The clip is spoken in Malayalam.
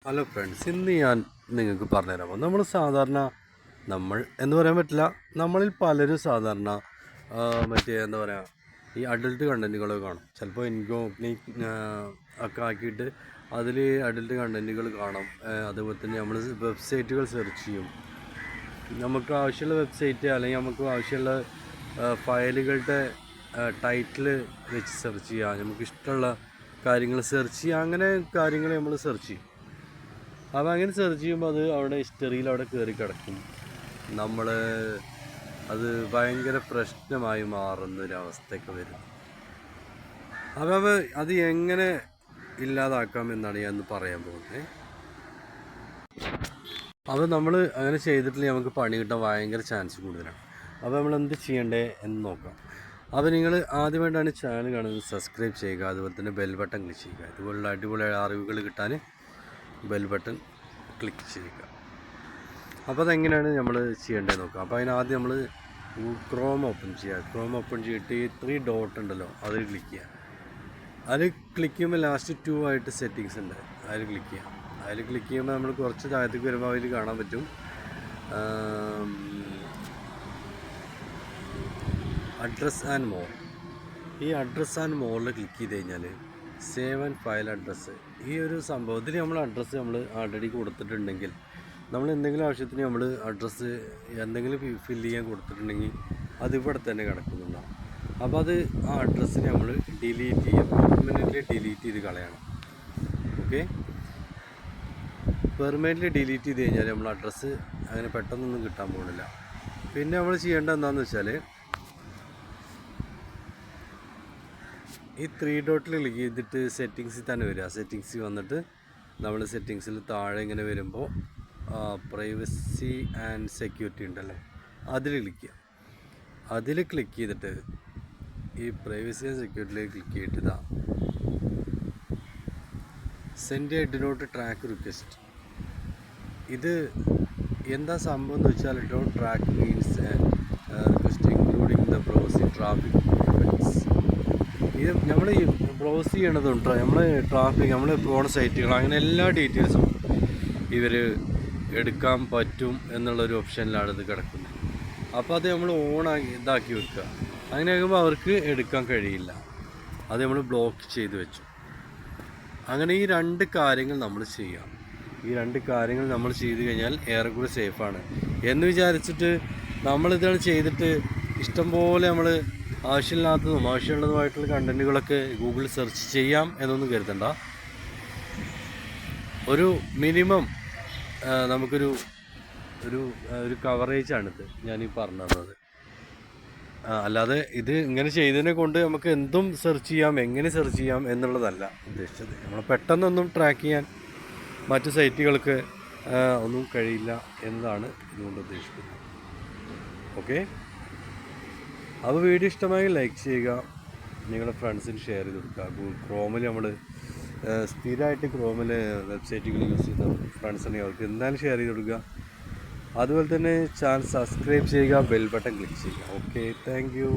ഹലോ ഫ്രണ്ട്സ്, ഇന്ന് ഞാൻ നിങ്ങൾക്ക് പറഞ്ഞുതരാം. നമ്മൾ സാധാരണ നമ്മൾ എന്ന് പറയാൻ പറ്റില്ല, നമ്മളിൽ പലരും സാധാരണ മറ്റേ എന്താ പറയുക, ഈ അഡൽട്ട് കണ്ടൻറ്റുകളൊക്കെ കാണും. ചിലപ്പോൾ ഇൻകോ ഒക്കെ ആക്കിയിട്ട് അതിൽ അഡൽട്ട് കണ്ടൻറ്റുകൾ കാണാം. അതുപോലെ തന്നെ നമ്മൾ വെബ്സൈറ്റുകൾ സെർച്ച് ചെയ്യും. നമുക്ക് ആവശ്യമുള്ള വെബ്സൈറ്റ് അല്ലെങ്കിൽ നമുക്ക് ആവശ്യമുള്ള ഫയലുകളുടെ ടൈറ്റിൽ വെച്ച് സെർച്ച് ചെയ്യുക, നമുക്ക് ഇഷ്ടമുള്ള കാര്യങ്ങൾ സെർച്ച് ചെയ്യുക, അങ്ങനെ കാര്യങ്ങൾ നമ്മൾ സെർച്ച് ചെയ്യും. അപ്പോൾ അങ്ങനെ സെർച്ച് ചെയ്യുമ്പോൾ അത് അവിടെ ഹിസ്റ്ററിയിൽ അവിടെ കയറി കിടക്കും. നമ്മൾ അത് ഭയങ്കര പ്രശ്നമായി മാറുന്നൊരവസ്ഥയൊക്കെ വരും. അപ്പോൾ അത് എങ്ങനെ ഇല്ലാതാക്കാം എന്നാണ് ഞാൻ ഇന്ന് പറയാൻ പോകുന്നത്. അപ്പോൾ നമ്മൾ അങ്ങനെ ചെയ്തിട്ടില്ലെങ്കിൽ നമുക്ക് പണി കിട്ടാൻ ഭയങ്കര ചാൻസ് കൂടുതലാണ്. അപ്പോൾ നമ്മൾ എന്ത് ചെയ്യണ്ടേ എന്ന് നോക്കാം. അപ്പോൾ നിങ്ങൾ ആദ്യമായിട്ടാണ് ചാനൽ കാണുന്നത്, സബ്സ്ക്രൈബ് ചെയ്യുക. അതുപോലെ തന്നെ ബെൽ ബട്ടൺ ക്ലിക്ക് ചെയ്യുക. ഇതുപോലുള്ള അടിപൊളി അറിവുകൾ കിട്ടാൻ ബെൽ ബട്ടൺ ക്ലിക്ക് ചെയ്യുക. അപ്പോൾ അതെങ്ങനെയാണ് നമ്മൾ ചെയ്യേണ്ടത് നോക്കാം. അപ്പോൾ അതിനാദ്യം നമ്മൾ ക്രോം ഓപ്പൺ ചെയ്യുക. ക്രോം ഓപ്പൺ ചെയ്തിട്ട് ഈ 3 ഡോട്ട് ഉണ്ടല്ലോ, അതിൽ ക്ലിക്ക് ചെയ്യുക. അതിൽ ക്ലിക്ക് ചെയ്യുമ്പോൾ ലാസ്റ്റ് 2 ആയിട്ട് സെറ്റിങ്സ് ഉണ്ട്, അതിൽ ക്ലിക്ക് ചെയ്യുക. അതിൽ ക്ലിക്ക് ചെയ്യുമ്പോൾ നമ്മൾ കുറച്ച് താഴത്തേക്ക് വരുമ്പോൾ അതിൽ കാണാൻ പറ്റും അഡ്രസ് ആൻഡ് മോർ. ഈ അഡ്രസ് ആൻഡ് മോറിൽ ക്ലിക്ക് ചെയ്ത് കഴിഞ്ഞാൽ സേവ് ആൻഡ് ഫയൽ അഡ്രസ്സ്, ഈ ഒരു സംഭവത്തിൽ നമ്മൾ അഡ്രസ്സ് നമ്മൾ ആൾറെഡി കൊടുത്തിട്ടുണ്ടെങ്കിൽ, നമ്മൾ എന്തെങ്കിലും ആവശ്യത്തിന് നമ്മൾ അഡ്രസ്സ് എന്തെങ്കിലും ഫില്ല് ചെയ്യാൻ കൊടുത്തിട്ടുണ്ടെങ്കിൽ അതിവിടെ തന്നെ കിടക്കുന്നുണ്ടാവും. അപ്പോൾ അത് ആ അഡ്രസ്സിനെ നമ്മൾ ഡിലീറ്റ് ചെയ്യാം, പെർമനൻ്റ്ലി ഡിലീറ്റ് ചെയ്ത് കളയണം. ഓക്കെ, പെർമനൻ്റ്ലി ഡിലീറ്റ് ചെയ്ത് കഴിഞ്ഞാൽ നമ്മൾ അഡ്രസ്സ് അങ്ങനെ പെട്ടെന്നൊന്നും കിട്ടാൻ പോകുന്നില്ല. പിന്നെ നമ്മൾ ചെയ്യേണ്ടത് എന്താണെന്ന് വെച്ചാൽ ഈ 3 ഡോട്ടിൽ ക്ലിക്ക് ചെയ്തിട്ട് സെറ്റിങ്സിൽ തന്നെ വരിക. സെറ്റിങ്സിൽ വന്നിട്ട് നമ്മൾ സെറ്റിങ്സിൽ താഴെ ഇങ്ങനെ വരുമ്പോൾ പ്രൈവസി ആൻഡ് സെക്യൂരിറ്റി ഉണ്ടല്ലോ, അതിൽ ക്ലിക്ക് ചെയ്യുക. അതിൽ ക്ലിക്ക് ചെയ്തിട്ട് ഈ പ്രൈവസി ആൻഡ് സെക്യൂരിറ്റിയിൽ ക്ലിക്ക് ചെയ്തിട്ട് ഇതാ send do not track request. ഇത് എന്താ സംഭവം എന്ന് വെച്ചാൽ, don't track means request including the browsing traffic events. ഇത് നമ്മൾ ഈ ബ്രൗസ് ചെയ്യണതുണ്ട്, നമ്മൾ ട്രാഫിക്, നമ്മൾ പോണ സൈറ്റുകൾ, അങ്ങനെ എല്ലാ ഡീറ്റെയിൽസും ഇവർ എടുക്കാൻ പറ്റും എന്നുള്ളൊരു ഓപ്ഷനിലാണ് ഇത് കിടക്കുന്നത്. അപ്പോൾ അത് നമ്മൾ ഇതാക്കി വെക്കുക. അങ്ങനെ ആകുമ്പോൾ അവർക്ക് എടുക്കാൻ കഴിയില്ല. അത് നമ്മൾ ബ്ലോക്ക് ചെയ്ത് വെച്ചു. അങ്ങനെ ഈ 2 കാര്യങ്ങൾ നമ്മൾ ചെയ്യാം. ഈ 2 കാര്യങ്ങൾ നമ്മൾ ചെയ്ത് കഴിഞ്ഞാൽ ഏറെക്കുറെ സേഫാണ് എന്ന് വിചാരിച്ചിട്ട് നമ്മളിതാണ് ചെയ്തിട്ട് ഇഷ്ടംപോലെ നമ്മൾ ആവശ്യമില്ലാത്തതും ആവശ്യമുള്ളതുമായിട്ടുള്ള കണ്ടൻറ്റുകളൊക്കെ ഗൂഗിളിൽ സെർച്ച് ചെയ്യാം എന്നൊന്നും കരുതണ്ട. ഒരു മിനിമം നമുക്കൊരു ഒരു കവറേജാണിത് ഞാനീ പറഞ്ഞു തന്നത്. അല്ലാതെ ഇത് ഇങ്ങനെ ചെയ്തതിനെ കൊണ്ട് നമുക്ക് എന്തും സെർച്ച് ചെയ്യാം, എങ്ങനെ സെർച്ച് ചെയ്യാം എന്നുള്ളതല്ല ഉദ്ദേശിച്ചത്. നമ്മൾ പെട്ടെന്നൊന്നും ട്രാക്ക് ചെയ്യാൻ മറ്റു സൈറ്റുകൾക്ക് ഒന്നും കഴിയില്ല എന്നതാണ് ഇതുകൊണ്ട് ഉദ്ദേശിക്കുന്നത്. ഓക്കെ, അപ്പോൾ വീഡിയോ ഇഷ്ടമായി ലൈക്ക് ചെയ്യുക, നിങ്ങളുടെ ഫ്രണ്ട്സിന് ഷെയർ ചെയ്ത് കൊടുക്കുക. ക്രോമിൽ നമ്മൾ സ്ഥിരമായിട്ട് ക്രോമിൽ വെബ്സൈറ്റുകൾ യൂസ് ചെയ്യുന്ന ഫ്രണ്ട്സിനെ അവർക്ക് എന്തായാലും ഷെയർ ചെയ്ത് കൊടുക്കുക. അതുപോലെ തന്നെ ചാനൽ സബ്സ്ക്രൈബ് ചെയ്യുക, ബെൽ ബട്ടൺ ക്ലിക്ക് ചെയ്യുക. Okay, thank you.